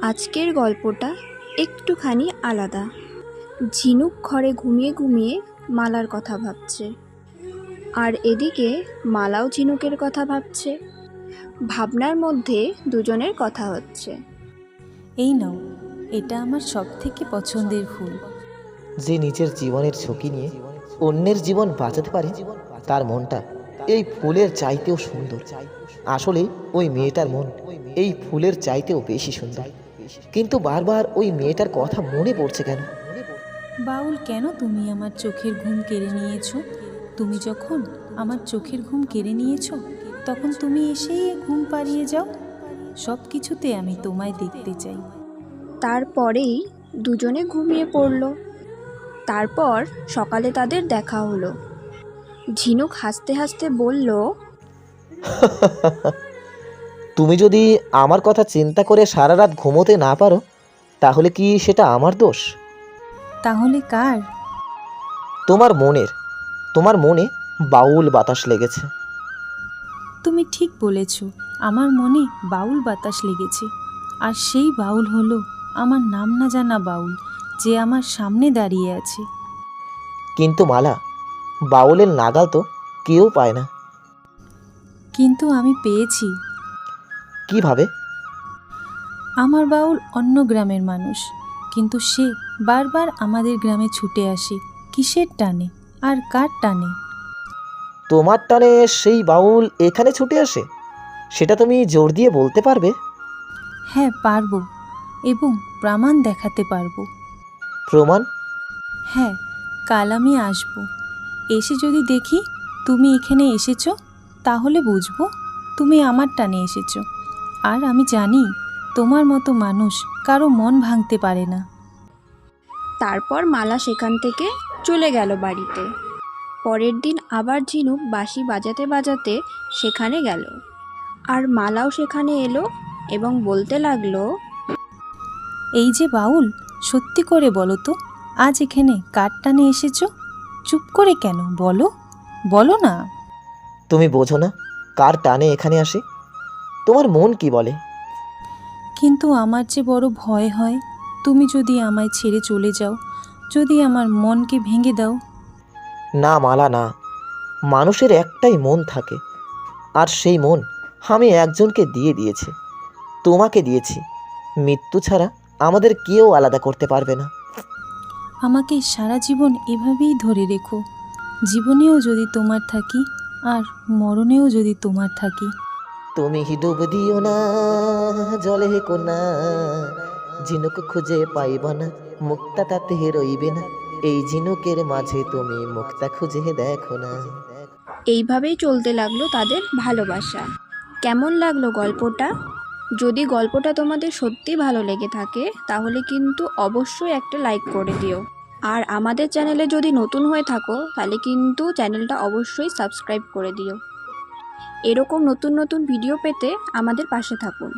আজকের গল্পটা একটুখানি আলাদা। ঝিনুক ঘরে ঘুমিয়ে ঘুমিয়ে মালার কথা ভাবছে, আর এদিকে মালাও ঝিনুকের কথা ভাবছে। ভাবনার মধ্যে দুজনের কথা হচ্ছে। এই নাও, এটা আমার সবথেকে পছন্দের ফুল। যে নিজের জীবনের ঝুঁকি নিয়ে অন্যের জীবন বাঁচাতে পারে, তার মনটা এই ফুলের চাইতেও সুন্দর। আসলে ওই মেয়েটার মন এই ফুলের চাইতেও বেশি সুন্দর, কিন্তু বারবার ওই মেয়েটার কথা মনে পড়ছে কেন? বাউল, কেন তুমি আমার চোখের ঘুম কেড়ে নিয়েছো? তুমি যখন আমার চোখের ঘুম কেড়ে নিয়েছো, তখন তুমি এসেই ঘুম পাড়িয়ে যাও। সব কিছুতে আমি তোমায় দেখতে চাই। তারপরেই দুজনে ঘুমিয়ে পড়ল। তারপর সকালে তাদের দেখা হলো। ঝিনুক হাসতে হাসতে বলল, তুমি যদি আমার কথা চিন্তা করে সারা রাত ঘুমোতে না পারো, তাহলে কি সেটা আমার দোষ? তাহলে কার? তোমার মনে বাউল বাতাস লেগেছে। তুমি ঠিক বলেছ, আমার মনে বাউল বাতাস লেগেছে। আর সেই বাউল হলো আমার নাম না জানা বাউল, যে আমার সামনে দাঁড়িয়ে আছে। কিন্তু মালা, বাউলের নাগাল তো কেউ পায় না। কিন্তু আমি পেয়েছি। কিভাবে? আমার বাউল অন্য গ্রামের মানুষ, কিন্তু সে বারবার আমাদের গ্রামে ছুটে আসে। কিসের টানে আর কার টানে? তোমার টানে সেই বাউল এখানে ছুটে আসে, সেটা তুমি জোর দিয়ে বলতে পারবে? হ্যাঁ, পারবো, এবং প্রমাণ দেখাতে পারবো। প্রমাণ? হ্যাঁ, কাল আমি আসব। এসে যদি দেখি তুমি এখানে এসেছো, তাহলে বুঝবো তুমি আমার টানে এসেছো। আর আমি জানি তোমার মতো মানুষ কারো মন ভাঙতে পারে না। তারপর মালা সেখান থেকে চলে গেল বাড়িতে। পরের দিন আবার ঝিনুক বাঁশি বাজাতে বাজাতে সেখানে গেল, আর মালাও সেখানে এলো এবং বলতে লাগলো, এই যে বাউল, সত্যি করে বলো তো, আজ এখানে কার টানে এসেছো? চুপ করে কেন, বলো বলো না। তুমি বোঝো না কার টানে এখানে আসে? তোমার মন কি বলে? কিন্তু আমার যে বড় ভয় হয়, তুমি যদি আমায় ছেড়ে চলে যাও, যদি আমার মনকে ভেঙে দাও। না মালা, না। মানুষের একটাই মন থাকে, আর সেই মন আমি একজনকে দিয়ে দিয়েছি। তোমাকে দিয়েছি। মৃত্যু ছাড়া আমাদের কেউ আলাদা করতে পারবে না। আমাকে সারা জীবন এভাবেই ধরে রেখো। জীবনেও যদি তোমার থাকি, আর মরণেও যদি তোমার থাকি। তুমি ডুব দিও না জলে কোনা, ঝিনুক খুঁজে পাইবা না, মুক্তা তাতে রইবে না। এই ঝিনুকের মাঝে তুমি মুক্তা খুঁজে দেখো না। এইভাবেই চলতে লাগলো তাদের ভালোবাসা। কেমন লাগলো গল্পটা? যদি গল্পটা তোমাদের সত্যি ভালো লেগে থাকে, তাহলে কিন্তু অবশ্যই একটা লাইক করে দিও। আর আমাদের চ্যানেলে যদি নতুন হয়ে থাকো, তাহলে কিন্তু চ্যানেলটা অবশ্যই সাবস্ক্রাইব করে দিও। এরকম নতুন নতুন ভিডিও পেতে আমাদের পাশে থাকুন।